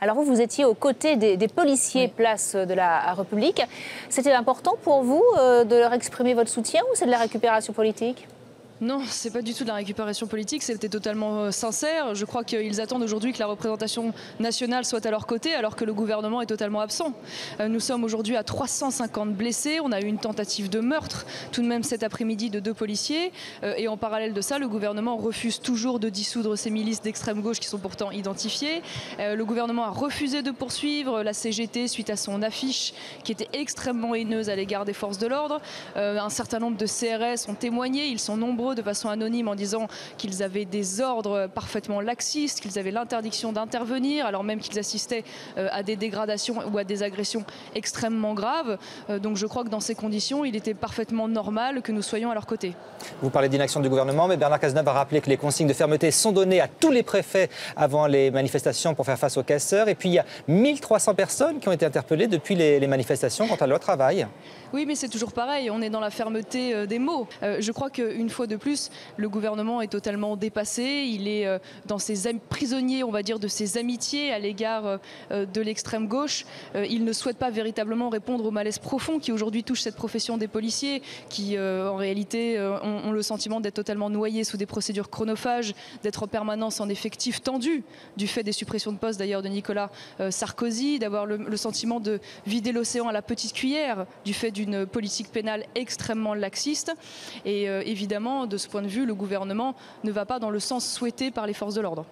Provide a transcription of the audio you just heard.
Alors vous étiez aux côtés des policiers place de la République. C'était important pour vous de leur exprimer votre soutien ou c'est de la récupération politique ? Non, c'est pas du tout de la récupération politique, c'était totalement sincère. Je crois qu'ils attendent aujourd'hui que la représentation nationale soit à leur côté, alors que le gouvernement est totalement absent. Nous sommes aujourd'hui à 350 blessés, on a eu une tentative de meurtre, tout de même cet après-midi, de 2 policiers. Et en parallèle de ça, le gouvernement refuse toujours de dissoudre ces milices d'extrême gauche qui sont pourtant identifiées. Le gouvernement a refusé de poursuivre la CGT suite à son affiche qui était extrêmement haineuse à l'égard des forces de l'ordre. Un certain nombre de CRS ont témoigné, ils sont nombreux de façon anonyme en disant qu'ils avaient des ordres parfaitement laxistes, qu'ils avaient l'interdiction d'intervenir alors même qu'ils assistaient à des dégradations ou à des agressions extrêmement graves. Donc je crois que dans ces conditions, il était parfaitement normal que nous soyons à leur côté. Vous parlez d'inaction du gouvernement, mais Bernard Cazeneuve a rappelé que les consignes de fermeté sont données à tous les préfets avant les manifestations pour faire face aux casseurs. Et puis il y a 1300 personnes qui ont été interpellées depuis les manifestations quant à leur travail. Oui, mais c'est toujours pareil, on est dans la fermeté des mots. Je crois qu'une fois de plus, le gouvernement est totalement dépassé. Il est dans ses prisonniers, on va dire, de ses amitiés à l'égard de l'extrême gauche. Il ne souhaite pas véritablement répondre au malaise profond qui aujourd'hui touche cette profession des policiers, qui en réalité ont le sentiment d'être totalement noyés sous des procédures chronophages, d'être en permanence en effectif tendu, du fait des suppressions de postes d'ailleurs de Nicolas Sarkozy, d'avoir le sentiment de vider l'océan à la petite cuillère, du fait d'une politique pénale extrêmement laxiste. Et évidemment, de ce point de vue, le gouvernement ne va pas dans le sens souhaité par les forces de l'ordre.